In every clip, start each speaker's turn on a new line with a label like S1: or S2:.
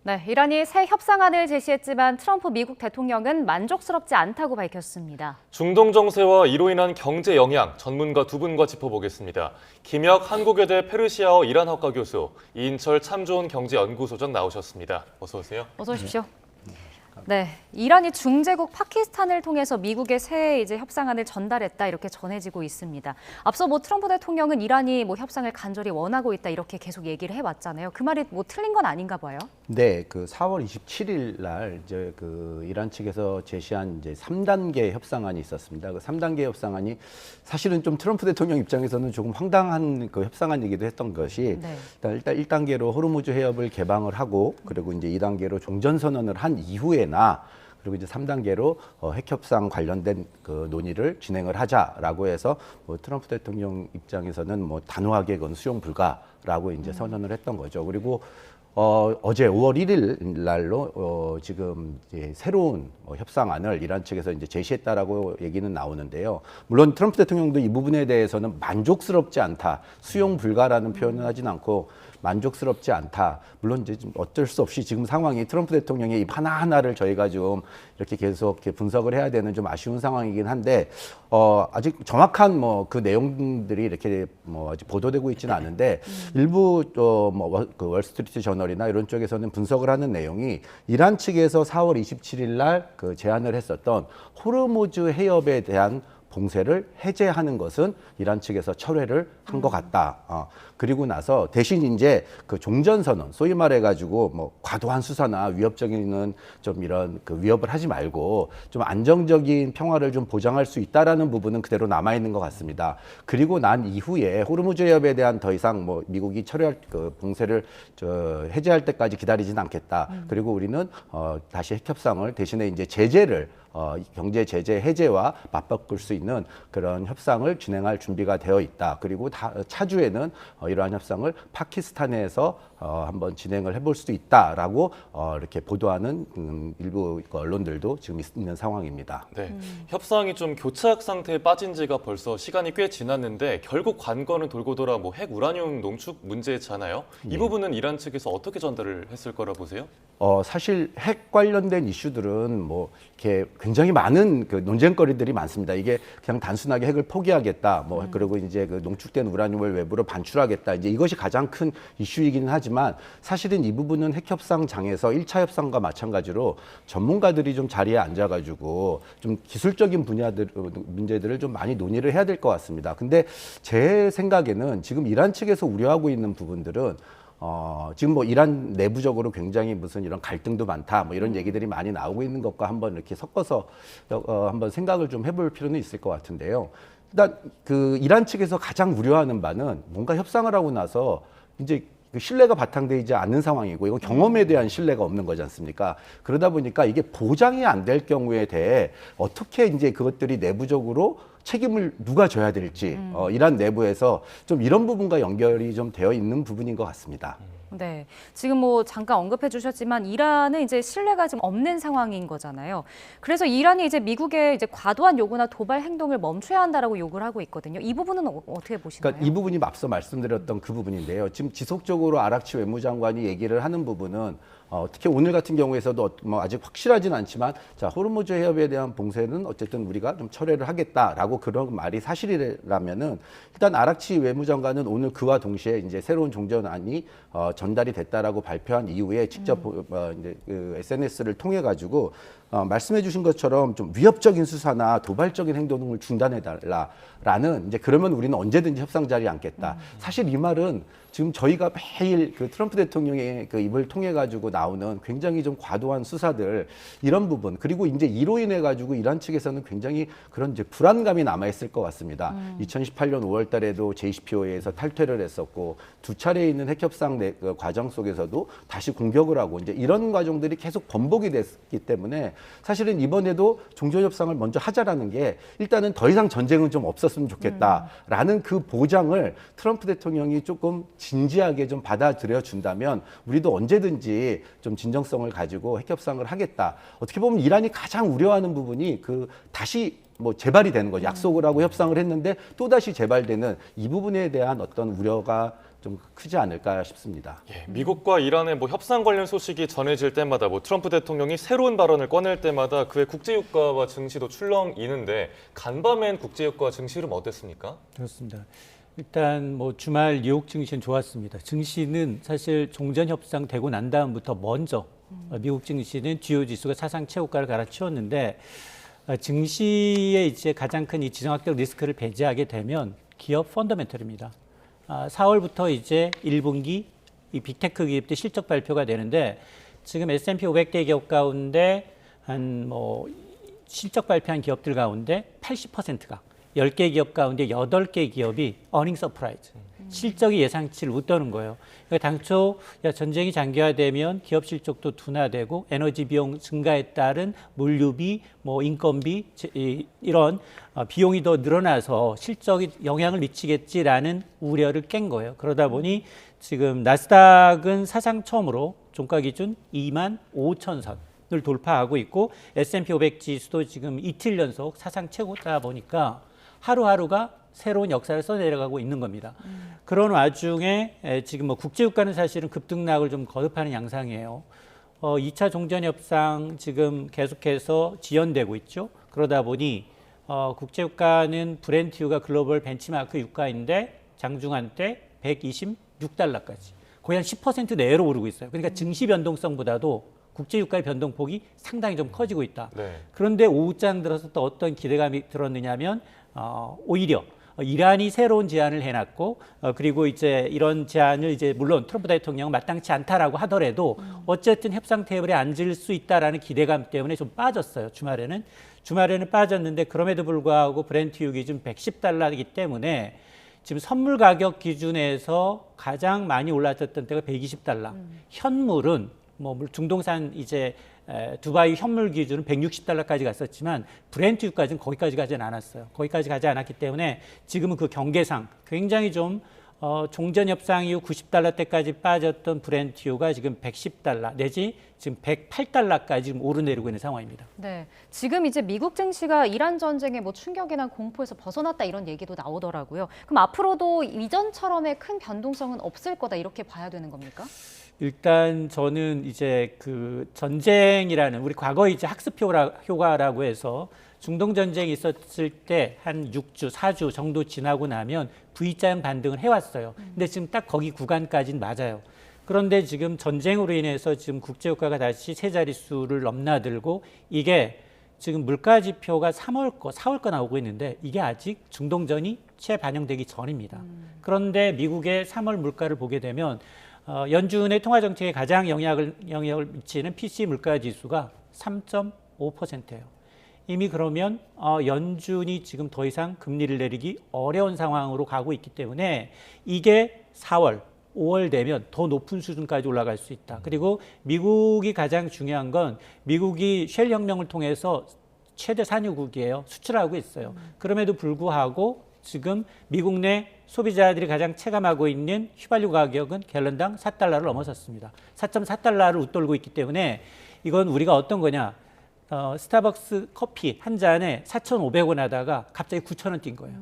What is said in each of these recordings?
S1: 네, 이란이 새 협상안을 제시했지만 트럼프 미국 대통령은 만족스럽지 않다고 밝혔습니다.
S2: 중동 정세와 이로 인한 경제 영향, 전문가 두 분과 짚어보겠습니다. 김혁 한국외대 페르시아어 이란학과 교수, 이인철 참 좋은 경제연구소장 나오셨습니다. 어서 오세요.
S1: 어서 오십시오. 네, 이란이 중재국 파키스탄을 통해서 미국에 새 협상안을 전달했다 이렇게 전해지고 있습니다. 앞서 트럼프 대통령은 이란이 협상을 간절히 원하고 있다 이렇게 계속 얘기를 해왔잖아요. 그 말이 틀린 건 아닌가 봐요.
S3: 네, 4월 27일 날 이란 측에서 제시한 3단계 협상안이 있었습니다. 그 3단계 협상안이 사실은 좀 트럼프 대통령 입장에서는 조금 황당한 협상안이기도 했던 것이
S1: 네.
S3: 일단 1단계로 호르무즈 해협을 개방을 하고 그리고 이제 2단계로 종전 선언을 한 이후에나 그리고 이제 3단계로 핵협상 관련된 논의를 진행을 하자라고 해서 트럼프 대통령 입장에서는 단호하게 그건 수용 불가라고 이제 선언을 했던 거죠. 그리고 어제 5월 1일 날로 지금 이제 새로운 협상안을 이란 측에서 이제 제시했다라고 얘기는 나오는데요. 물론 트럼프 대통령도 이 부분에 대해서는 만족스럽지 않다, 수용 불가라는 표현은 하진 않고 만족스럽지 않다. 물론 이제 좀 어쩔 수 없이 지금 상황이 트럼프 대통령의 입 하나하나를 저희가 좀 이렇게 계속 이렇게 분석을 해야 되는 좀 아쉬운 상황이긴 한데 아직 정확한 그 내용들이 이렇게 아직 보도되고 있지는 않은데 일부 그 월스트리트 저널이나 이런 쪽에서는 분석을 하는 내용이 이란 측에서 4월 27일 날 그 제안을 했었던 호르무즈 해협에 대한 봉쇄를 해제하는 것은 이란 측에서 철회를 한 것 같다. 그리고 나서 대신 이제 그 종전선언, 소위 말해가지고 과도한 수사나 위협적인 좀 이런 위협을 하지 말고 좀 안정적인 평화를 좀 보장할 수 있다라는 부분은 그대로 남아 있는 것 같습니다. 그리고 난 이후에 호르무즈 해협에 대한 더 이상 미국이 철회할 봉쇄를 해제할 때까지 기다리진 않겠다. 그리고 우리는 다시 핵협상을 대신에 이제 제재를 경제 제재 해제와 맞바꿀 수 있는 그런 협상을 진행할 준비가 되어 있다. 그리고 차주에는 이러한 협상을 파키스탄에서 한번 진행을 해볼 수도 있다라고 이렇게 보도하는 일부 언론들도 지금 있는 상황입니다.
S2: 네, 협상이 좀 교착 상태에 빠진 지가 벌써 시간이 꽤 지났는데 결국 관건은 돌고 돌아 핵 우라늄 농축 문제잖아요. 이 부분은 이란 측에서 어떻게 전달을 했을 거라 보세요?
S3: 사실 핵 관련된 이슈들은 이렇게 굉장히 많은 논쟁거리들이 많습니다. 이게 그냥 단순하게 핵을 포기하겠다, 그리고 이제 농축된 우라늄을 외부로 반출하겠다. 이제 이것이 가장 큰 이슈이기는 하지만 사실은 이 부분은 핵협상장에서 1차 협상과 마찬가지로 전문가들이 좀 자리에 앉아가지고 좀 기술적인 문제들을 좀 많이 논의를 해야 될 것 같습니다. 근데 제 생각에는 지금 이란 측에서 우려하고 있는 부분들은 지금 이란 내부적으로 굉장히 무슨 이런 갈등도 많다, 이런 얘기들이 많이 나오고 있는 것과 한번 이렇게 섞어서 한번 생각을 좀 해볼 필요는 있을 것 같은데요. 일단 이란 측에서 가장 우려하는 바는 뭔가 협상을 하고 나서 이제 신뢰가 바탕되지 않는 상황이고 이건 경험에 대한 신뢰가 없는 거지 않습니까? 그러다 보니까 이게 보장이 안 될 경우에 대해 어떻게 이제 그것들이 내부적으로 책임을 누가 져야 될지 이란 내부에서 좀 이런 부분과 연결이 좀 되어 있는 부분인 것 같습니다.
S1: 네, 지금 잠깐 언급해 주셨지만 이란은 이제 신뢰가 좀 없는 상황인 거잖아요. 그래서 이란이 이제 미국의 과도한 요구나 도발 행동을 멈춰야 한다라고 요구를 하고 있거든요. 이 부분은 어떻게 보시나요?
S3: 그러니까 이 부분이 앞서 말씀드렸던 그 부분인데요. 지금 지속적으로 아락치 외무장관이 얘기를 하는 부분은 특히 오늘 같은 경우에서도 아직 확실하진 않지만 호르무즈 해협에 대한 봉쇄는 어쨌든 우리가 좀 철회를 하겠다라고 그런 말이 사실이라면은 일단 아락치 외무장관은 오늘 그와 동시에 이제 새로운 종전안이 전달이 됐다라고 발표한 이후에 직접 이제 SNS를 통해 가지고 말씀해 주신 것처럼 좀 위협적인 수사나 도발적인 행동을 중단해 달라라는 이제 그러면 우리는 언제든지 협상 자리에 앉겠다. 사실 이 말은 지금 저희가 매일 트럼프 대통령의 입을 통해 가지고 나오는 굉장히 좀 과도한 수사들 이런 부분 그리고 이제 이로 인해 가지고 이란 측에서는 굉장히 그런 이제 불안감이 남아 있을 것 같습니다. 2018년 5월달에도 JCPOA에서 탈퇴를 했었고 두 차례 있는 핵협상 과정 속에서도 다시 공격을 하고 이제 이런 과정들이 계속 번복이 됐기 때문에 사실은 이번에도 종전협상을 먼저 하자라는 게 일단은 더 이상 전쟁은 좀 없었으면 좋겠다라는 그 보장을 트럼프 대통령이 조금 진지하게 좀 받아들여 준다면 우리도 언제든지 좀 진정성을 가지고 핵협상을 하겠다. 어떻게 보면 이란이 가장 우려하는 부분이 다시 재발이 되는 거죠. 약속을 하고 협상을 했는데 또다시 재발되는 이 부분에 대한 어떤 우려가 좀 크지 않을까 싶습니다.
S2: 예, 미국과 이란의 뭐 협상 관련 소식이 전해질 때마다 뭐 트럼프 대통령이 새로운 발언을 꺼낼 때마다 그의 국제유가와 증시도 출렁이는데 간밤엔 국제유가와 증시 흐름 어땠습니까?
S4: 그렇습니다. 일단 뭐 주말 뉴욕 증시는 좋았습니다. 증시는 사실 종전 협상 되고 난 다음부터 먼저 미국 증시는 주요 지수가 사상 최고가를 갈아치웠는데 증시의 이제 가장 큰 이 지정학적 리스크를 배제하게 되면 기업 펀더멘털입니다. 4월부터 이제 1분기 이 빅테크 기업들 실적 발표가 되는데 지금 S&P 500대 기업 가운데 한 뭐 실적 발표한 기업들 가운데 80%가 10개 기업 가운데 8개 기업이 어닝 서프라이즈. 실적이 예상치를 웃도는 거예요. 그러니까 당초 전쟁이 장기화되면 기업 실적도 둔화되고 에너지 비용 증가에 따른 물류비, 뭐 인건비 이런 비용이 더 늘어나서 실적이 영향을 미치겠지라는 우려를 깬 거예요. 그러다 보니 지금 나스닥은 사상 처음으로 종가 기준 25,000선을 돌파하고 있고 S&P 500 지수도 지금 이틀 연속 사상 최고다 보니까 하루하루가 새로운 역사를 써내려가고 있는 겁니다. 그런 와중에 지금 뭐 국제유가는 사실은 급등락을 좀 거듭하는 양상이에요. 2차 종전협상 지금 계속해서 지연되고 있죠. 그러다 보니 국제유가는 브렌트유가 글로벌 벤치마크 유가인데 장중한 때 126달러까지 거의 한 10% 내로 오르고 있어요. 그러니까 증시 변동성보다도 국제유가의 변동폭이 상당히 좀 커지고 있다.
S2: 네.
S4: 그런데 오후장 들어서 또 어떤 기대감이 들었느냐면 오히려 이란이 새로운 제안을 해놨고 그리고 이제 이런 제안을 이제 물론 트럼프 대통령은 마땅치 않다라고 하더라도 어쨌든 협상 테이블에 앉을 수 있다라는 기대감 때문에 좀 빠졌어요. 주말에는 빠졌는데 그럼에도 불구하고 브렌트 유가 기준 110달러이기 때문에 지금 선물 가격 기준에서 가장 많이 올랐었던 때가 120달러. 현물은 뭐 중동산 이제 두바이 현물 기준은 160달러까지 갔었지만 브렌트 유가는 거기까지 가지 않았어요. 거기까지 가지 않았기 때문에 지금은 그 경계상 굉장히 좀 종전 협상 이후 90달러대까지 빠졌던 브렌트 유가 지금 110달러 내지 지금 108달러까지 지금 오르내리고 있는 상황입니다.
S1: 네, 지금 이제 미국 증시가 이란 전쟁의 뭐 충격이나 공포에서 벗어났다 이런 얘기도 나오더라고요. 그럼 앞으로도 이전처럼의 큰 변동성은 없을 거다 이렇게 봐야 되는 겁니까?
S4: 일단 저는 이제 그 전쟁이라는 우리 과거 이제 학습 효과라고 해서 중동 전쟁이 있었을 때 한 6주, 4주 정도 지나고 나면 V자형 반등을 해왔어요. 근데 지금 딱 거기 구간까지는 맞아요. 그런데 지금 전쟁으로 인해서 지금 국제유가가 다시 세 자릿수를 넘나들고 이게 지금 물가 지표가 3월 거, 4월 거 나오고 있는데 이게 아직 중동전이 채 반영되기 전입니다. 그런데 미국의 3월 물가를 보게 되면 연준의 통화 정책에 가장 영향을 미치는 PC 물가 지수가 3.5%예요. 이미 그러면 연준이 지금 더 이상 금리를 내리기 어려운 상황으로 가고 있기 때문에 이게 4월, 5월 되면 더 높은 수준까지 올라갈 수 있다. 그리고 미국이 가장 중요한 건 미국이 쉘 혁명을 통해서 최대 산유국이에요. 수출하고 있어요. 그럼에도 불구하고 지금 미국 내 소비자들이 가장 체감하고 있는 휘발유 가격은 갤런당 4달러를 넘어섰습니다. 4.4달러를 웃돌고 있기 때문에 이건 우리가 어떤 거냐. 스타벅스 커피 한 잔에 4,500원 하다가 갑자기 9,000원 뛴 거예요.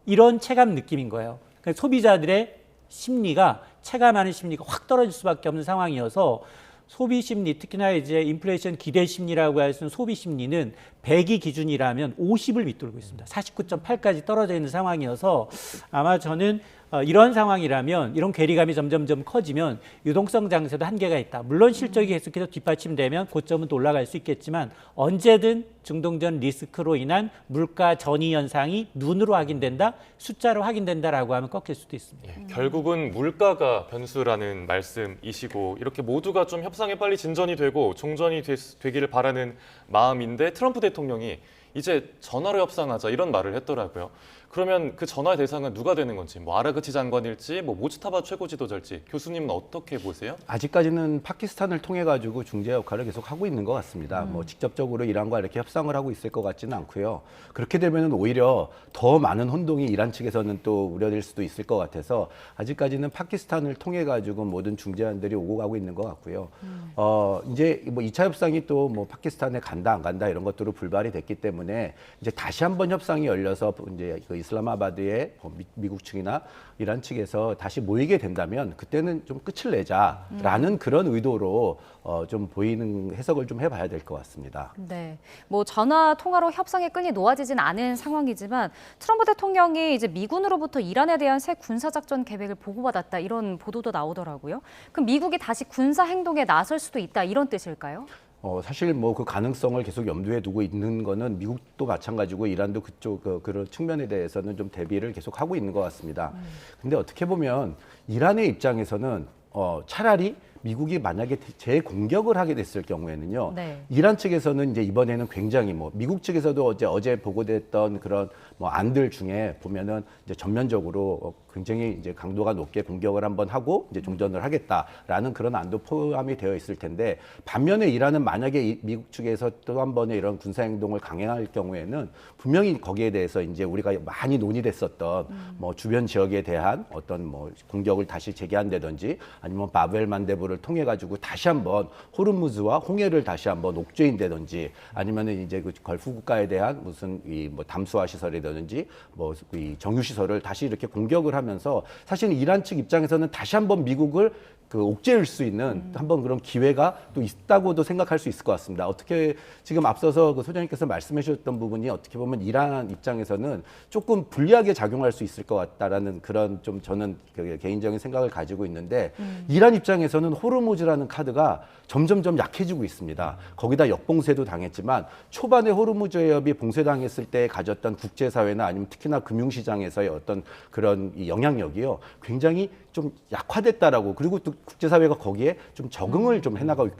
S4: 이런 체감 느낌인 거예요. 그러니까 소비자들의 심리가 체감하는 심리가 확 떨어질 수밖에 없는 상황이어서 소비 심리, 특히나 이제 인플레이션 기대 심리라고 할 수 있는 소비 심리는 100이 기준이라면 50을 밑돌고 있습니다. 49.8까지 떨어져 있는 상황이어서 아마 저는 이런 상황이라면 이런 괴리감이 점점점 커지면 유동성 장세도 한계가 있다. 물론 실적이 계속해서 뒷받침되면 고점은 또 올라갈 수 있겠지만 언제든 중동전 리스크로 인한 물가 전이 현상이 눈으로 확인된다, 숫자로 확인된다라고 하면 꺾일 수도 있습니다.
S2: 예, 결국은 물가가 변수라는 말씀이시고 이렇게 모두가 좀 협상에 빨리 진전이 되고 종전이 되기를 바라는 마음인데 트럼프 대통령이 이제 전화로 협상하자 이런 말을 했더라고요. 그러면 그 전화의 대상은 누가 되는 건지, 뭐 아라그치 장관일지, 뭐 모츠타바 최고 지도자일지 교수님은 어떻게 보세요?
S3: 아직까지는 파키스탄을 통해 가지고 중재 역할을 계속 하고 있는 것 같습니다. 뭐 직접적으로 이란과 이렇게 협상을 하고 있을 것 같지는 않고요. 그렇게 되면 오히려 더 많은 혼동이 이란 측에서는 또 우려될 수도 있을 것 같아서 아직까지는 파키스탄을 통해 가지고 모든 중재안들이 오고 가고 있는 것 같고요. 이제 뭐 2차 협상이 또 뭐 파키스탄에 간다 안 간다 이런 것들로 불발이 됐기 때문에. 때문에 이제 다시 한번 협상이 열려서 이제 그 이슬라마바드의 미국 측이나 이란 측에서 다시 모이게 된다면 그때는 좀 끝을 내자라는 그런 의도로 좀 보이는 해석을 좀 해봐야 될 것 같습니다.
S1: 네, 뭐 전화 통화로 협상의 끈이 놓아지진 않은 상황이지만 트럼프 대통령이 이제 미군으로부터 이란에 대한 새 군사작전 계획을 보고받았다 이런 보도도 나오더라고요. 그럼 미국이 다시 군사 행동에 나설 수도 있다 이런 뜻일까요?
S3: 사실 뭐 그 가능성을 계속 염두에 두고 있는 거는 미국도 마찬가지고 이란도 그쪽 그런 측면에 대해서는 좀 대비를 계속 하고 있는 것 같습니다. 근데 어떻게 보면 이란의 입장에서는 차라리 미국이 만약에 재공격을 하게 됐을 경우에는요,
S1: 네.
S3: 이란 측에서는 이제 이번에는 굉장히 뭐 미국 측에서도 어제 보고됐던 그런 뭐 안들 중에 보면은 이제 전면적으로 굉장히 이제 강도가 높게 공격을 한번 하고 이제 종전을 하겠다라는 그런 안도 포함이 되어 있을 텐데, 반면에 이란은 만약에 미국 측에서 또 한 번의 이런 군사 행동을 강행할 경우에는 분명히 거기에 대해서 이제 우리가 많이 논의됐었던 뭐 주변 지역에 대한 어떤 뭐 공격을 다시 재개한다든지 아니면 바벨 만대부를 통해 가지고 다시 한번 호르무즈와 홍해를 다시 한번 옥죄인다든지 아니면은 이제 그 걸프 국가에 대한 무슨 이 뭐 담수화 시설이라든지 뭐 이 정유 시설을 다시 이렇게 공격을 하면서 사실 이란 측 입장에서는 다시 한번 미국을 그 옥죄일 수 있는 한번 그런 기회가 또 있다고도 생각할 수 있을 것 같습니다. 어떻게 지금 앞서서 그 소장님께서 말씀해 주셨던 부분이 어떻게 보면 이란 입장에서는 조금 불리하게 작용할 수 있을 것 같다라는 그런 좀 저는 그 개인적인 생각을 가지고 있는데, 이란 입장에서는 호르무즈라는 카드가 점점점 약해지고 있습니다. 거기다 역봉쇄도 당했지만 초반에 호르무즈 해협이 봉쇄당했을 때 가졌던 국제사회나 아니면 특히나 금융시장에서의 어떤 그런 이 영향력이요 굉장히 좀 약화됐다라고, 그리고 또 국제사회가 거기에 좀 적응을 좀 해나가고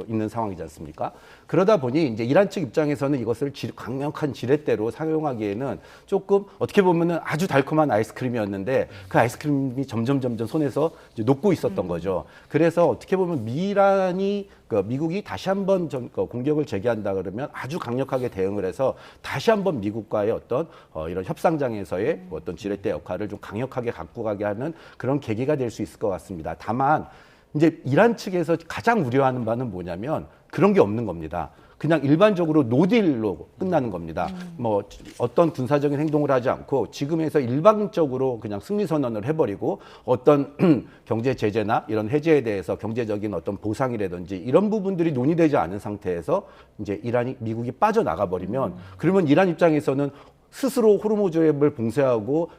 S3: 있는 상황이지 않습니까? 그러다 보니 이제 이란 측 입장에서는 이것을 강력한 지렛대로 사용하기에는 조금 어떻게 보면은 아주 달콤한 아이스크림이었는데 그 아이스크림이 점점 손에서 이제 녹고 있었던 거죠. 그래서 어떻게 보면 미국이 다시 한번 공격을 재개한다 그러면 아주 강력하게 대응을 해서 다시 한번 미국과의 어떤 이런 협상장에서의 어떤 지렛대 역할을 좀 강력하게 갖고 가게 하는 그런 계기가 될 수 있을 것 같습니다. 다만 이제 이란 측에서 가장 우려하는 바는 뭐냐면 그런 게 없는 겁니다. 그냥 일반적으로 노딜로 끝나는 겁니다. 뭐 어떤 군사적인 행동을 하지 않고 지금에서 일방적으로 그냥 승리 선언을 해버리고 어떤 경제 제재나 이런 해제에 대해서 경제적인 어떤 보상이라든지 이런 부분들이 논의되지 않은 상태에서 이제 미국이 빠져나가 버리면, 그러면 이란 입장에서는 스스로 호르무즈해협을 봉쇄하고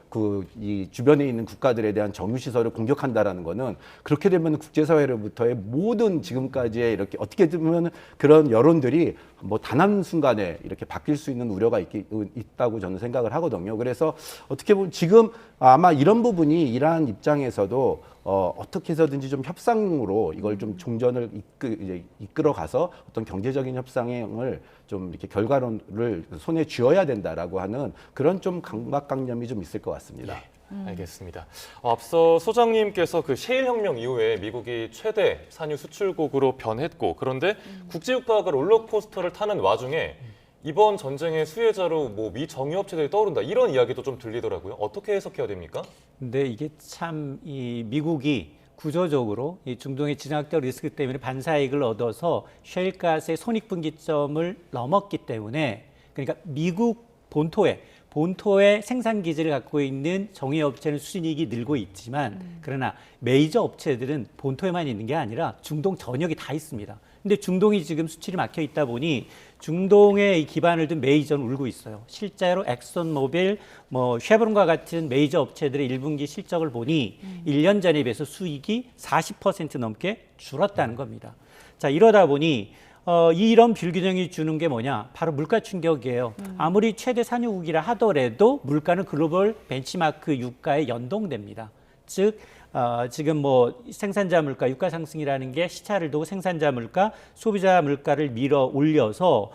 S3: 이 주변에 있는 국가들에 대한 정유 시설을 공격한다라는 거는, 그렇게 되면 국제사회로부터의 모든 지금까지의 이렇게 어떻게 보면 그런 여론들이 뭐 단 한 순간에 이렇게 바뀔 수 있는 우려가 있다고 저는 생각을 하거든요. 그래서 어떻게 보면 지금 아마 이런 부분이 이란 입장에서도 어떻게 해서든지 좀 협상으로 이걸 좀 종전을 이끌어 가서 어떤 경제적인 협상을 좀 이렇게 결과론을 손에 쥐어야 된다라고 하는 그런 좀 강박관념이 좀 있을 것 같습니다.
S2: 알겠습니다. 앞서 소장님께서 그 셰일 혁명 이후에 미국이 최대 산유 수출국으로 변했고, 그런데 국제유가가 롤러코스터를 타는 와중에 이번 전쟁의 수혜자로 뭐 미 정유업체들이 떠오른다 이런 이야기도 좀 들리더라고요. 어떻게 해석해야 됩니까?
S4: 근데 이게 참 이 미국이 구조적으로 이 중동의 진압적 리스크 때문에 반사이익을 얻어서 셰일가스의 손익분기점을 넘었기 때문에, 그러니까 미국 본토의 생산 기지를 갖고 있는 정유업체는 수신이익이 늘고 있지만, 그러나 메이저 업체들은 본토에만 있는 게 아니라 중동 전역이 다 있습니다. 근데 중동이 지금 수출이 막혀 있다 보니 중동의 기반을 둔 메이저는 울고 있어요. 실제로 엑선모빌, 쉐브론과 같은 메이저 업체들의 1분기 실적을 보니 1년 전에 비해서 수익이 40% 넘게 줄었다는 겁니다. 자, 이러다 보니 이런 불균형이 주는 게 뭐냐? 바로 물가 충격이에요. 아무리 최대 산유국이라 하더라도 물가는 글로벌 벤치마크 유가에 연동됩니다. 즉 지금 뭐 생산자 물가, 유가 상승이라는 게 시차를 두고 생산자 물가, 소비자 물가를 밀어 올려서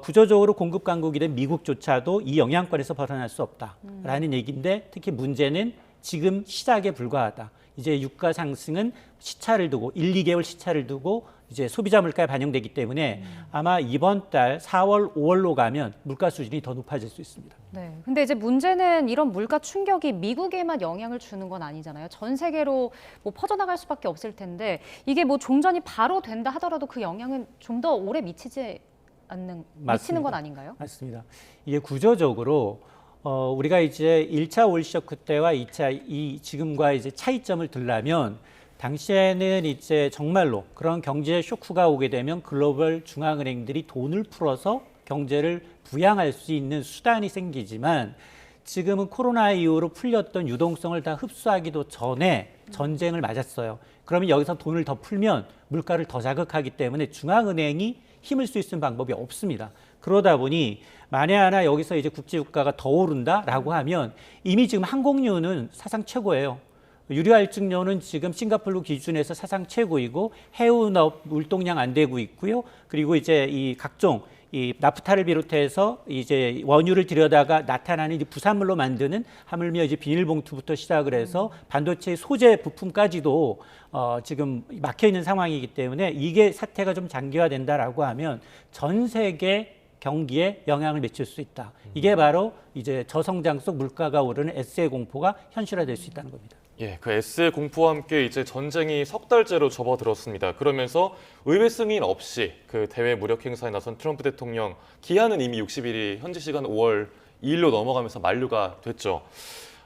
S4: 구조적으로 공급 강국이 된 미국조차도 이 영향권에서 벗어날 수 없다라는 얘기인데, 특히 문제는 지금 시작에 불과하다. 이제 유가 상승은 시차를 두고 1, 2개월 시차를 두고 이제 소비자 물가에 반영되기 때문에 아마 이번 달 4월, 5월로 가면 물가 수준이 더 높아질 수 있습니다.
S1: 네. 근데 이제 문제는 이런 물가 충격이 미국에만 영향을 주는 건 아니잖아요. 전 세계로 뭐 퍼져나갈 수밖에 없을 텐데, 이게 뭐 종전이 바로 된다 하더라도 그 영향은 좀 더 오래 미치지 않는
S4: 맞습니다.
S1: 미치는 건 아닌가요?
S4: 맞습니다. 이게 구조적으로 우리가 이제 1차 오일 쇼크 때와 2차 지금과 이제 차이점을 들라면 당시에는 이제 정말로 그런 경제 쇼크가 오게 되면 글로벌 중앙은행들이 돈을 풀어서 경제를 부양할 수 있는 수단이 생기지만 지금은 코로나 이후로 풀렸던 유동성을 다 흡수하기도 전에 전쟁을 맞았어요. 그러면 여기서 돈을 더 풀면 물가를 더 자극하기 때문에 중앙은행이 힘을 쓸 수 있는 방법이 없습니다. 그러다 보니 만에 하나 여기서 이제 국제유가가 더 오른다라고 하면 이미 지금 항공료는 사상 최고예요. 유류할증료는 지금 싱가포르 기준에서 사상 최고이고 해운업 물동량 안 되고 있고요. 그리고 이제 이 각종 이 나프타를 비롯해서 이제 원유를 들여다가 나타나는 이제 부산물로 만드는 하물며 이제 비닐봉투부터 시작을 해서 반도체 소재 부품까지도 지금 막혀 있는 상황이기 때문에 이게 사태가 좀 장기화된다라고 하면 전 세계 경기에 영향을 미칠 수 있다. 이게 바로 이제 저성장 속 물가가 오르는 S의 공포가 현실화될 수 있다는 겁니다.
S2: 예, 그 S의 공포와 함께 이제 전쟁이 석 달째로 접어들었습니다. 그러면서 의회 승인 없이 그 대외 무력 행사에 나선 트럼프 대통령 기한은 이미 60일이 현지 시간 5월 2일로 넘어가면서 만료가 됐죠.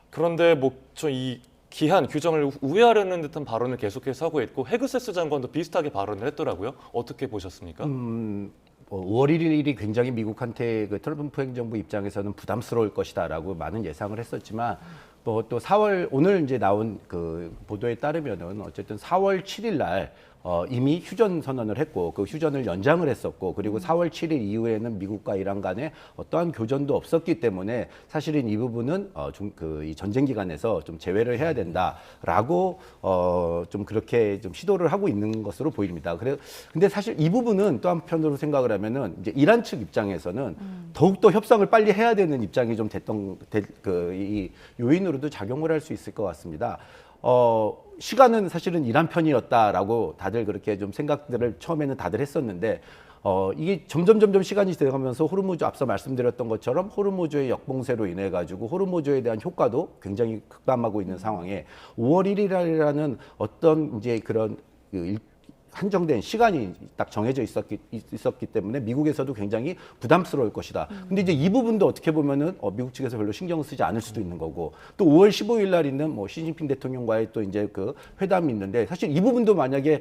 S2: 그런데 뭐 저 이 기한 규정을 우회하려는 듯한 발언을 계속해서 하고 있고 헤그세스 장관도 비슷하게 발언을 했더라고요. 어떻게 보셨습니까?
S3: 5월 1일이 굉장히 미국한테 그 트럼프 행정부 입장에서는 부담스러울 것이다라고 많은 예상을 했었지만 뭐 또 4월 오늘 이제 나온 그 보도에 따르면은 어쨌든 4월 7일 날 이미 휴전 선언을 했고 그 휴전을 연장을 했었고 그리고 4월 7일 이후에는 미국과 이란 간에 어떠한 교전도 없었기 때문에 사실은 이 부분은 이 전쟁 기간에서 좀 제외를 해야 된다라고 좀 그렇게 좀 시도를 하고 있는 것으로 보입니다. 근데 사실 이 부분은 또 한편으로 생각을 하면은 이제 이란 측 입장에서는 더욱더 협상을 빨리 해야 되는 입장이 좀 이 요인으로도 작용을 할 수 있을 것 같습니다. 시간은 사실은 이란 편이었다라고 다들 그렇게 좀 생각들을 처음에는 다들 했었는데 이게 점점 시간이 지나가면서 호르무즈 앞서 말씀드렸던 것처럼 호르무즈의 역봉쇄로 인해 가지고 호르무즈에 대한 효과도 굉장히 급감하고 있는 상황에 5월 1일이라는 어떤 이제 그런 한정된 시간이 딱 정해져 있었기 때문에 미국에서도 굉장히 부담스러울 것이다. 근데 이제 이 부분도 어떻게 보면은 미국 측에서 별로 신경 쓰지 않을 수도 있는 거고 또 5월 15일 날 있는 뭐 시진핑 대통령과의 또 이제 그 회담이 있는데 사실 이 부분도 만약에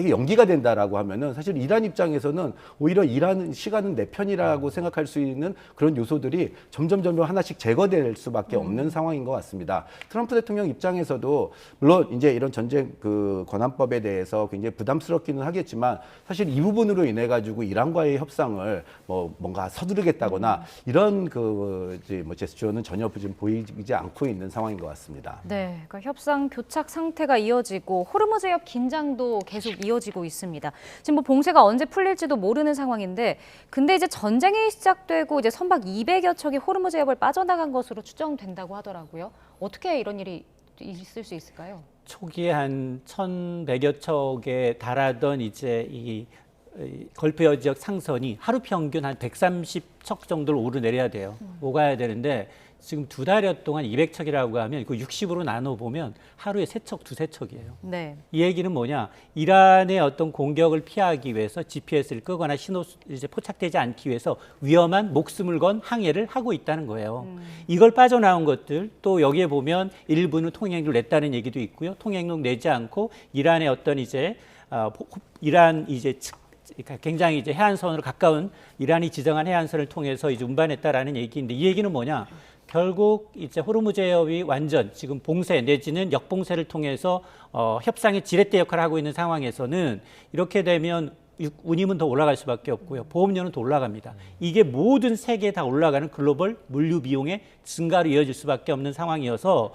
S3: 연기가 된다라고 하면은 사실 이란 입장에서는 오히려 이란 시간은 내 편이라고 생각할 수 있는 그런 요소들이 점점 하나씩 제거될 수밖에 없는 상황인 것 같습니다. 트럼프 대통령 입장에서도 물론 이제 이런 전쟁 그 권한법에 대해서 굉장히 부담스럽기는 하겠지만 사실 이 부분으로 인해 가지고 이란과의 협상을 뭔가 서두르겠다거나 이런 제스처는 전혀 지금 보이지 않고 있는 상황인 것 같습니다.
S1: 네, 그러니까 협상 교착 상태가 이어지고 호르무즈 해협 긴장도 계속 이어지고 있습니다. 지금 뭐 봉쇄가 언제 풀릴지도 모르는 상황인데, 근데 이제 전쟁이 시작되고 이제 선박 200여 척이 호르무즈 해협을 빠져나간 것으로 추정된다고 하더라고요. 어떻게 이런 일이 있을 수 있을까요?
S4: 초기에 한 1,100여 척에 달하던 이제 이 걸프 지역 상선이 하루 평균 한 130척 정도를 오르내려야 돼요. 오가야 되는데 지금 2달여 동안 200척이라고 하면 그 60으로 나눠보면 하루에 3척, 2-3척이에요.
S1: 네.
S4: 이 얘기는 뭐냐? 이란의 어떤 공격을 피하기 위해서 GPS를 끄거나 신호 이제 포착되지 않기 위해서 위험한 목숨을 건 항해를 하고 있다는 거예요. 이걸 빠져나온 것들 또 여기에 보면 일부는 통행료를 냈다는 얘기도 있고요. 통행료 내지 않고 이란의 어떤 이제 이란 이제 그러니까 굉장히 이제 해안선으로 가까운 이란이 지정한 해안선을 통해서 이제 운반했다라는 얘기인데 이 얘기는 뭐냐? 결국 이제 호르무즈 해협이 완전 지금 봉쇄 내지는 역봉쇄를 통해서 협상의 지렛대 역할을 하고 있는 상황에서는 이렇게 되면 운임은 더 올라갈 수밖에 없고요. 보험료는 더 올라갑니다. 이게 모든 세계에 다 올라가는 글로벌 물류 비용의 증가로 이어질 수밖에 없는 상황이어서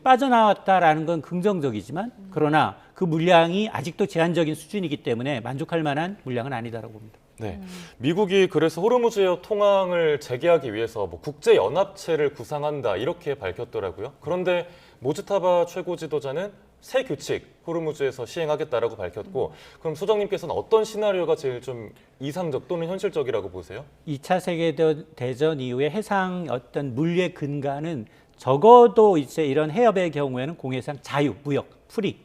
S4: 빠져나왔다라는 건 긍정적이지만 그러나 그 물량이 아직도 제한적인 수준이기 때문에 만족할 만한 물량은 아니다라고 봅니다.
S2: 네, 미국이 그래서 호르무즈 해협 통항을 재개하기 위해서 뭐 국제 연합체를 구상한다 이렇게 밝혔더라고요. 그런데 모즈타바 최고 지도자는 새 규칙 호르무즈에서 시행하겠다라고 밝혔고, 그럼 소장님께서는 어떤 시나리오가 제일 좀 이상적 또는 현실적이라고 보세요?
S4: 2차 세계대전 이후에 해상 어떤 물류의 근간은 적어도 이제 이런 해협의 경우에는 공해상 자유, 무역, 프리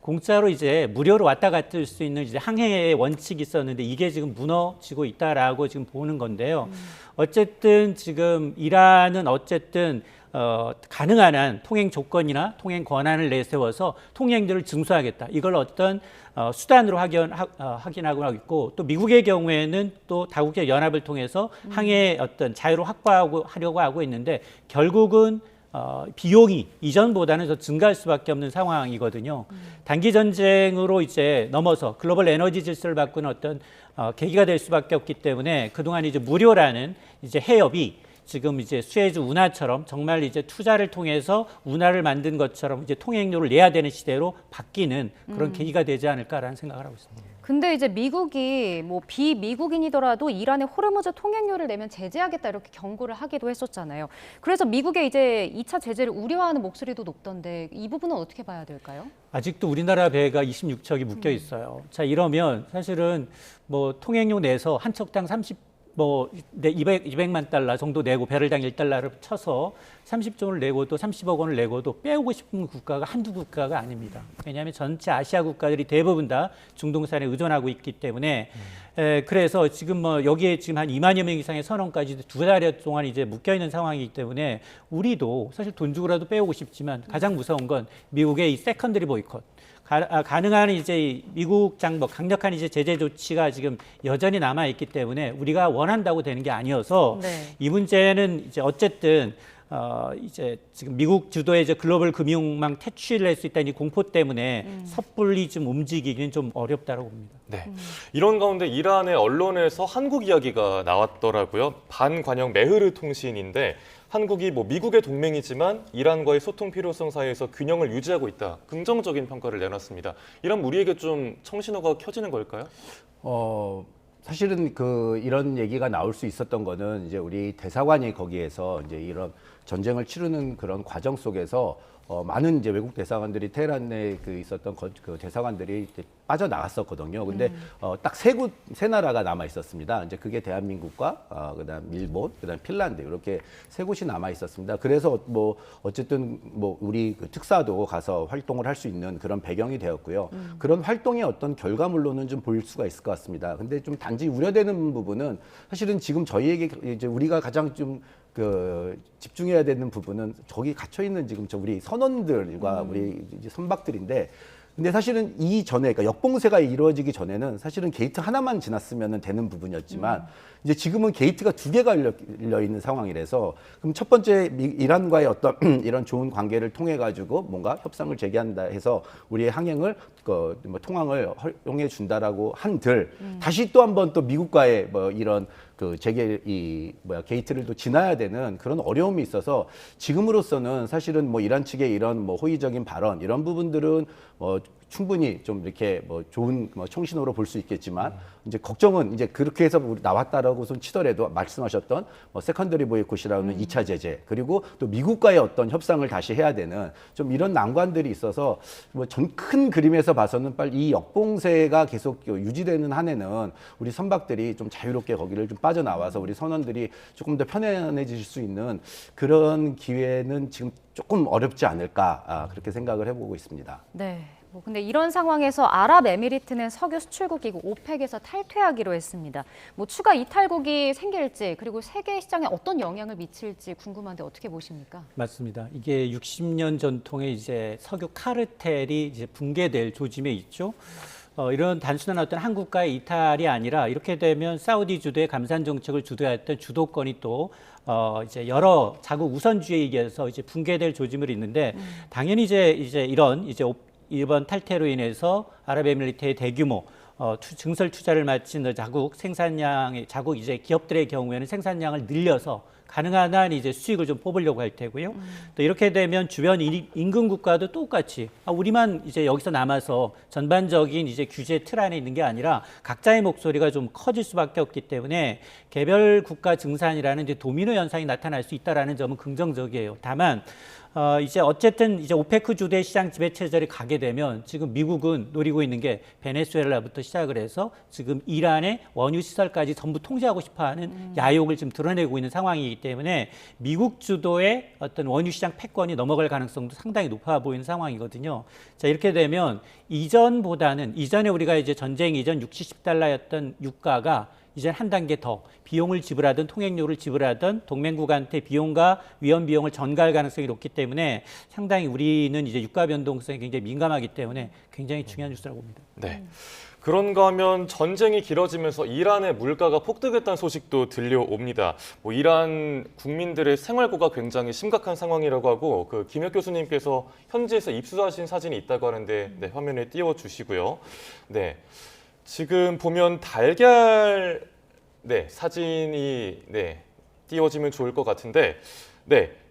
S4: 공짜로 이제 무료로 왔다 갔다 할 수 있는 이제 항해의 원칙이 있었는데 이게 지금 무너지고 있다라고 지금 보는 건데요. 어쨌든 지금 이란은 어쨌든 가능한 한 통행 조건이나 통행 권한을 내세워서 통행들을 증수하겠다. 이걸 어떤 수단으로 확인하고 있고, 또 미국의 경우에는 또 다국제 연합을 통해서 항해 어떤 자유를 하려고 하고 있는데, 결국은 비용이 이전보다는 더 증가할 수밖에 없는 상황이거든요. 단기 전쟁으로 이제 넘어서 글로벌 에너지 질서를 바꾸는 어떤 계기가 될 수밖에 없기 때문에 그동안 이제 무료라는 이제 해협이 지금 이제 수에즈 운하처럼 정말 이제 투자를 통해서 운하를 만든 것처럼 이제 통행료를 내야 되는 시대로 바뀌는 그런 계기가 되지 않을까라는 생각을 하고 있습니다.
S1: 근데 이제 미국이 뭐 비미국인이더라도 이란의 호르무즈 통행료를 내면 제재하겠다 이렇게 경고를 하기도 했었잖아요. 그래서 미국의 이제 2차 제재를 우려하는 목소리도 높던데 이 부분은 어떻게 봐야 될까요?
S4: 아직도 우리나라 배가 26척이 묶여 있어요. 자, 이러면 사실은 뭐 통행료 내서 한 척당 200만 달러 정도 내고 배럴당 1달러를 쳐서 30조를 내고 또 30억 원을 내고도 빼오고 싶은 국가가 한두 국가가 아닙니다. 왜냐하면 전체 아시아 국가들이 대부분 다 중동산에 의존하고 있기 때문에 그래서 지금 뭐 여기에 지금 한 2만여 명 이상의 선원까지 2달 동안 이제 묶여 있는 상황이기 때문에 우리도 사실 돈 주고라도 빼오고 싶지만 가장 무서운 건 미국의 이 세컨더리 보이콧. 가능한 이제 미국 장벽 강력한 이제 제재 조치가 지금 여전히 남아 있기 때문에 우리가 원한다고 되는 게 아니어서 이 문제는 이제 어쨌든 이제 지금 미국 주도의 이제 글로벌 금융망 퇴출을 할 수 있다는 이 공포 때문에 섣불리 좀 움직이기는 좀 어렵다고 봅니다.
S2: 네. 이런 가운데 이란의 언론에서 한국 이야기가 나왔더라고요. 반관영 메흐르 통신인데 한국이 뭐 미국의 동맹이지만 이란과의 소통 필요성 사이에서 균형을 유지하고 있다. 긍정적인 평가를 내놨습니다. 이런 우리에게 좀 청신호가 켜지는 걸까요?
S3: 사실은 이런 얘기가 나올 수 있었던 거는 이제 우리 대사관이 거기에서 이제 이런 전쟁을 치르는 그런 과정 속에서 많은 이제 외국 대사관들이 테헤란에 있었던 그 대사관들이 이제 빠져나갔었거든요. 근데 딱 세 나라가 남아 있었습니다. 이제 그게 대한민국과 그다음 일본, 그다음 핀란드 이렇게 세 곳이 남아 있었습니다. 그래서 뭐 어쨌든 뭐 우리 그 특사도 가서 활동을 할 수 있는 그런 배경이 되었고요. 그런 활동의 어떤 결과물로는 좀 볼 수가 있을 것 같습니다. 근데 좀 단지 우려되는 부분은 사실은 지금 저희에게 이제 우리가 가장 좀 집중해야 되는 부분은 저기 갇혀 있는 지금 우리 선원들과 우리 이제 선박들인데, 근데 사실은 이전에 그러니까 역봉쇄가 이루어지기 전에는 사실은 게이트 하나만 지났으면 되는 부분이었지만 이제 지금은 게이트가 2개가 열려 있는 상황이라서, 그럼 첫 번째 이란과의 어떤 이런 좋은 관계를 통해 가지고 뭔가 협상을 재개한다 해서 우리의 항행을 뭐 통항을 허용해 준다라고 한들 다시 또 한번 또 미국과의 뭐 이런 게이트를 또 지나야 되는 그런 어려움이 있어서 지금으로서는 사실은 뭐 이란 측의 이런 뭐 호의적인 발언 이런 부분들은 충분히 좀 이렇게 뭐 좋은 청신호로 볼 수 있겠지만 이제 걱정은 이제 그렇게 해서 나왔다라고선 치더라도 말씀하셨던 세컨더리 보이콧이라는 2차 제재, 그리고 또 미국과의 어떤 협상을 다시 해야 되는 좀 이런 난관들이 있어서 뭐 큰 그림에서 봐서는 빨리 이 역봉쇄가 계속 유지되는 한에는 우리 선박들이 좀 자유롭게 거기를 좀 빠져나와서 우리 선원들이 조금 더 편안해질 수 있는 그런 기회는 지금 조금 어렵지 않을까 그렇게 생각을 해보고 있습니다.
S1: 네. 근데 이런 상황에서 아랍에미리트는 석유 수출국이고 오펙에서 탈퇴하기로 했습니다. 뭐 추가 이탈국이 생길지, 그리고 세계 시장에 어떤 영향을 미칠지 궁금한데 어떻게 보십니까?
S4: 맞습니다. 이게 60년 전통의 이제 석유 카르텔이 이제 붕괴될 조짐에 있죠. 이런 단순한 어떤 한국과의 이탈이 아니라 이렇게 되면 사우디 주도의 감산 정책을 주도했던 주도권이 또 이제 여러 자국 우선주의에 의해서 이제 붕괴될 조짐을 있는데, 당연히 이제 이런 이번 탈퇴로 인해서 아랍에미리트의 대규모 증설 투자를 마친 자국 이제 기업들의 경우에는 생산량을 늘려서 가능한 한 이제 수익을 좀 뽑으려고 할 테고요. 또 이렇게 되면 주변 인근 국가도 똑같이 우리만 이제 여기서 남아서 전반적인 이제 규제 틀 안에 있는 게 아니라 각자의 목소리가 좀 커질 수밖에 없기 때문에 개별 국가 증산이라는 이제 도미노 현상이 나타날 수 있다라는 점은 긍정적이에요. 다만 이제 어쨌든 이제 오페크 주도의 시장 지배 체제를 가게 되면 지금 미국은 노리고 있는 게 베네수엘라부터 시작을 해서 지금 이란의 원유 시설까지 전부 통제하고 싶어하는 야욕을 지금 드러내고 있는 상황이기 상황이기 때문에 미국 주도의 어떤 원유 시장 패권이 넘어갈 가능성도 상당히 높아 보이는 상황이거든요. 자, 이렇게 되면 이전에 우리가 이제 전쟁 이전 60, 70달러였던 유가가 이제 한 단계 더 비용을 지불하든 통행료를 지불하든 동맹국한테 비용과 위험 비용을 전가할 가능성이 높기 때문에 상당히 우리는 이제 유가 변동성에 굉장히 민감하기 때문에 굉장히 중요한 뉴스라고 봅니다.
S2: 네. 그런가 하면 전쟁이 길어지면서 이란의 물가가 폭등했다는 소식도 들려옵니다. 뭐 이란 국민들의 생활고가 굉장히 심각한 상황이라고 하고 그 김혁 교수님께서 현지에서 입수하신 사진이 있다고 하는데 네, 화면에 띄워주시고요. 네. 지금 보면 달걀 사진이 띄워지면 좋을 것 같은데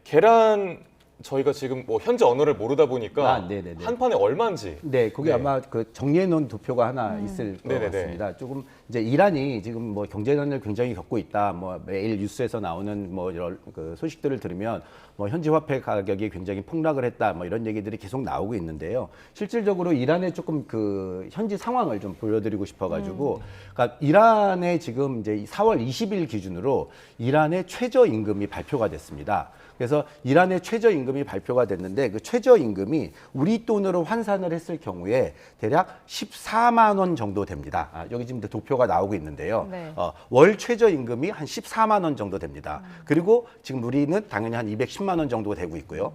S2: 계란 저희가 지금 뭐 현지 언어를 모르다 보니까
S3: 네네네.
S2: 한 판에 얼마인지
S3: 네, 거기 아마 그 정리해 놓은 도표가 하나 있을 것
S2: 네네네.
S3: 같습니다. 조금 이제 이란이 지금 뭐 경제난을 굉장히 겪고 있다. 뭐 매일 뉴스에서 나오는 뭐 이런 그 소식들을 들으면 뭐 현지 화폐 가격이 굉장히 폭락을 했다. 뭐 이런 얘기들이 계속 나오고 있는데요. 실질적으로 이란의 조금 그 현지 상황을 좀 보여드리고 싶어가지고, 그러니까 이란의 지금 이제 4월 20일 기준으로 이란의 최저임금이 발표가 됐습니다. 그래서 이란의 최저임금이 발표가 됐는데 그 최저임금이 우리 돈으로 환산을 했을 경우에 대략 14만 원 정도 됩니다. 여기 지금 도표가 나오고 있는데요.
S1: 네.
S3: 월 최저임금이 한 14만 원 정도 됩니다. 그리고 지금 우리는 당연히 한 210만 원 정도 되고 있고요.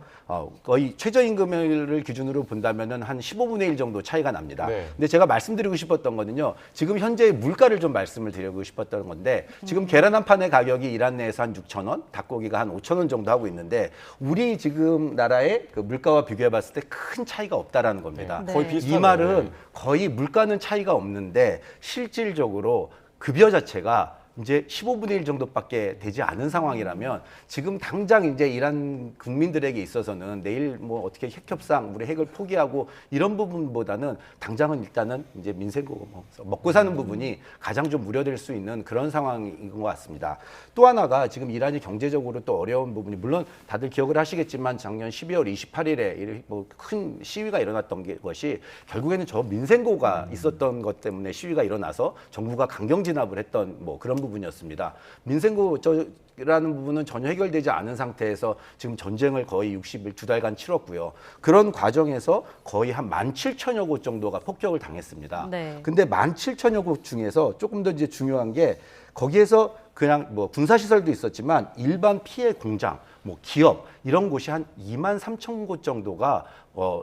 S3: 거의 최저임금을 기준으로 본다면은 한 15분의 1 정도 차이가 납니다.
S2: 네.
S3: 근데 제가 말씀드리고 싶었던 거는요. 지금 현재의 물가를 좀 말씀을 드리고 싶었던 건데 지금 계란 한 판의 가격이 이란 내에서 한 6천 원, 닭고기가 한 5천 원 정도 하고 있는데 우리 지금 나라의 그 물가와 비교해 봤을 때 큰 차이가 없다라는 겁니다.
S1: 네.
S2: 거의
S1: 네.
S2: 비슷하네요.
S3: 이 말은 거의 물가는 차이가 없는데 실질적으로 급여 자체가 이제 15분의 1 정도밖에 되지 않은 상황이라면 지금 당장 이제 이란 국민들에게 있어서는 내일 뭐 어떻게 핵협상 우리 핵을 포기하고 이런 부분보다는 당장은 일단은 이제 민생고 먹고 사는 부분이 가장 좀 우려될 수 있는 그런 상황인 것 같습니다. 또 하나가 지금 이란이 경제적으로 또 어려운 부분이 물론 다들 기억을 하시겠지만 작년 12월 28일에 뭐 큰 시위가 일어났던 것이 결국에는 저 민생고가 있었던 것 때문에 시위가 일어나서 정부가 강경 진압을 했던 뭐 그런 부분이었습니다. 민생고라는 부분은 전혀 해결되지 않은 상태에서 지금 전쟁을 거의 60일 2달간 치렀고요. 그런 과정에서 거의 한 17,000여 곳 정도가 폭격을 당했습니다.
S1: 네.
S3: 근데 17,000여 곳 중에서 조금 더 이제 중요한 게 거기에서 그냥 뭐 군사시설도 있었지만 일반 피해 공장, 뭐 기업 이런 곳이 한 23,000곳 정도가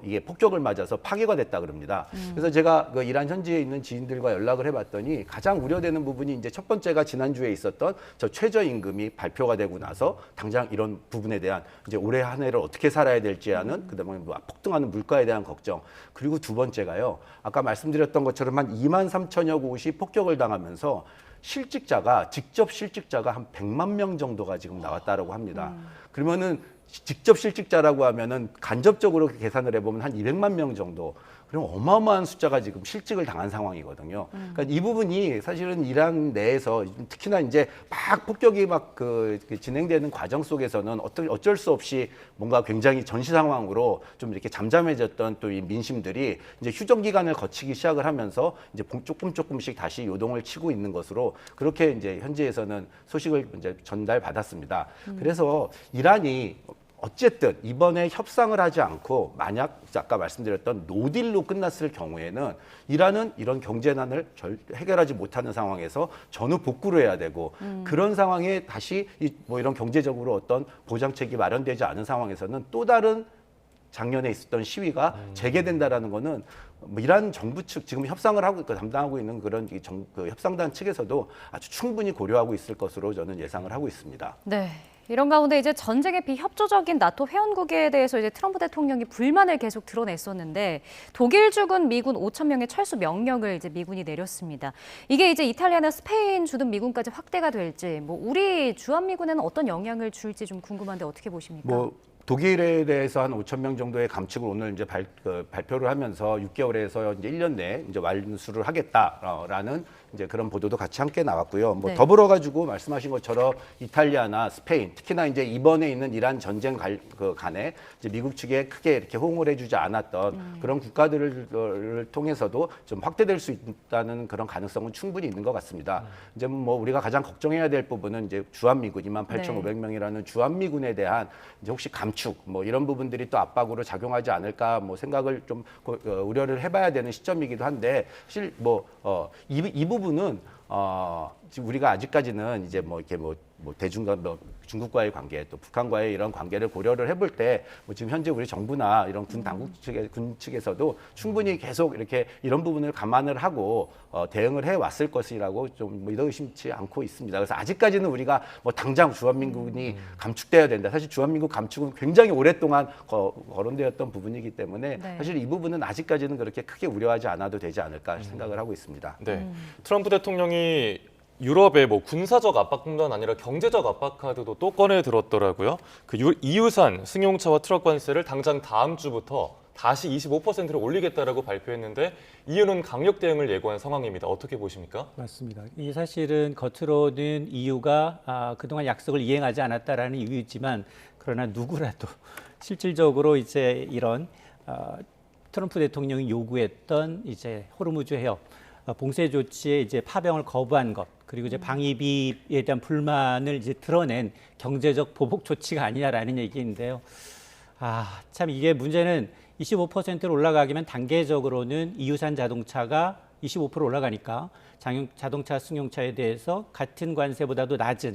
S3: 이게 폭격을 맞아서 파괴가 됐다 그럽니다. 그래서 제가 그 이란 현지에 있는 지인들과 연락을 해봤더니 가장 우려되는 부분이 이제 첫 번째가 지난주에 있었던 저 최저임금이 발표가 되고 나서 당장 이런 부분에 대한 이제 올해 한 해를 어떻게 살아야 될지 하는 그다음에 뭐 폭등하는 물가에 대한 걱정. 그리고 두 번째가요. 아까 말씀드렸던 것처럼 한 23,000여 곳이 폭격을 당하면서 직접 실직자가 한 100만 명 정도가 지금 나왔다라고 합니다. 그러면은 직접 실직자라고 하면은 간접적으로 계산을 해보면 한 200만 명 정도. 그럼 어마어마한 숫자가 지금 실직을 당한 상황이거든요. 그러니까 이 부분이 사실은 이란 내에서 특히나 이제 막 폭격이 막 그 진행되는 과정 속에서는 어쩔 수 없이 뭔가 굉장히 전시 상황으로 좀 이렇게 잠잠해졌던 또 이 민심들이 이제 휴전 기간을 거치기 시작을 하면서 이제 조금씩 다시 요동을 치고 있는 것으로 그렇게 이제 현지에서는 소식을 이제 전달받았습니다. 그래서 이란이 어쨌든 이번에 협상을 하지 않고 만약 아까 말씀드렸던 노딜로 끝났을 경우에는 이란은 이런 경제난을 해결하지 못하는 상황에서 전후 복구를 해야 되고 그런 상황에 다시 뭐 이런 경제적으로 어떤 보장책이 마련되지 않은 상황에서는 또 다른 작년에 있었던 시위가 재개된다라는 거는 뭐 이란 정부 측 지금 협상을 하고 담당하고 있는 그런 그 협상단 측에서도 아주 충분히 고려하고 있을 것으로 저는 예상을 하고 있습니다.
S1: 네. 이런 가운데 이제 전쟁에 비협조적인 나토 회원국에 대해서 이제 트럼프 대통령이 불만을 계속 드러냈었는데 독일 주군 미군 5,000명의 철수 명령을 이제 미군이 내렸습니다. 이게 이제 이탈리아나 스페인 주둔 미군까지 확대가 될지 뭐 우리 주한 미군에는 어떤 영향을 줄지 좀 궁금한데 어떻게 보십니까?
S3: 독일에 대해서 한 5천 명 정도의 감축을 오늘 이제 발표를 하면서 6개월에서 이제 1년 내에 이제 완수를 하겠다라는 이제 그런 보도도 같이 함께 나왔고요. 뭐
S1: 네.
S3: 더불어 가지고 말씀하신 것처럼 이탈리아나 스페인, 특히나 이제 이번에 있는 이란 전쟁 간에 이제 미국 측에 크게 이렇게 호응을 해주지 않았던 그런 국가들을 통해서도 좀 확대될 수 있다는 그런 가능성은 충분히 있는 것 같습니다. 이제 뭐 우리가 가장 걱정해야 될 부분은 이제 주한미군 28,500명이라는 주한미군에 대한 이제 혹시 감축 뭐 이런 부분들이 또 압박으로 작용하지 않을까 뭐 생각을 좀 우려를 해봐야 되는 시점이기도 한데 사실 이 부분은 지금 우리가 아직까지는 이제 뭐 이렇게 뭐 대중과 중국과의 관계 또 북한과의 이런 관계를 고려를 해볼 때 뭐 지금 현재 우리 정부나 이런 군 당국 군 측에서도 충분히 계속 이렇게 이런 부분을 감안을 하고 대응을 해 왔을 것이라고 좀 믿어 의심치 않고 있습니다. 그래서 아직까지는 우리가 뭐 당장 주한민국이 감축돼야 된다. 사실 주한민국 감축은 굉장히 오랫동안 거론되었던 부분이기 때문에
S1: 네.
S3: 사실 이 부분은 아직까지는 그렇게 크게 우려하지 않아도 되지 않을까 생각을 하고 있습니다.
S2: 네. 트럼프 대통령이 유럽의 뭐 군사적 압박뿐만 아니라 경제적 압박 카드도 또 꺼내 들었더라고요. 그 EU산 승용차와 트럭 관세를 당장 다음 주부터 다시 25%를 올리겠다라고 발표했는데 이유는 강력 대응을 예고한 상황입니다. 어떻게 보십니까?
S4: 맞습니다. 이 사실은 겉으로는 EU가 그동안 약속을 이행하지 않았다라는 이유이지만 그러나 누구라도 실질적으로 이제 이런 트럼프 대통령이 요구했던 이제 호르무즈 해협 봉쇄 조치에 이제 파병을 거부한 것 그리고 이제 방위비에 대한 불만을 이제 드러낸 경제적 보복 조치가 아니냐라는 얘기인데요. 참 이게 문제는 25%로 올라가기면 단계적으로는 EU산 자동차가 25% 올라가니까 자동차 승용차에 대해서 같은 관세보다도 낮은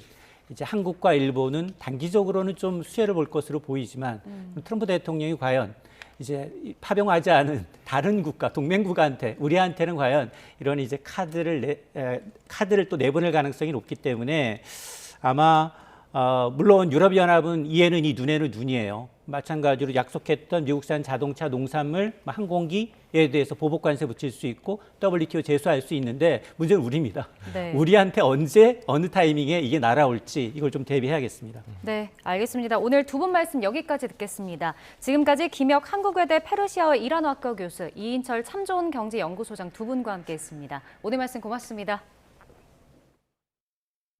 S4: 이제 한국과 일본은 단기적으로는 좀 수혜를 볼 것으로 보이지만 트럼프 대통령이 과연 이제 파병하지 않은 다른 국가, 동맹국한테 우리한테는 과연 이런 이제 카드를 또 내보낼 가능성이 높기 때문에 아마 물론 유럽연합은 이에는 이 눈에는 눈이에요. 마찬가지로 약속했던 미국산 자동차, 농산물, 항공기에 대해서 보복 관세 붙일 수 있고 WTO 제소할 수 있는데 문제는 우리입니다.
S1: 네.
S4: 우리한테 언제 어느 타이밍에 이게 날아올지 이걸 좀 대비해야겠습니다.
S1: 네, 알겠습니다. 오늘 두 분 말씀 여기까지 듣겠습니다. 지금까지 김혁 한국외대 페르시아어 이란어학과 교수, 이인철 참 좋은 경제연구소장 두 분과 함께했습니다. 오늘 말씀 고맙습니다.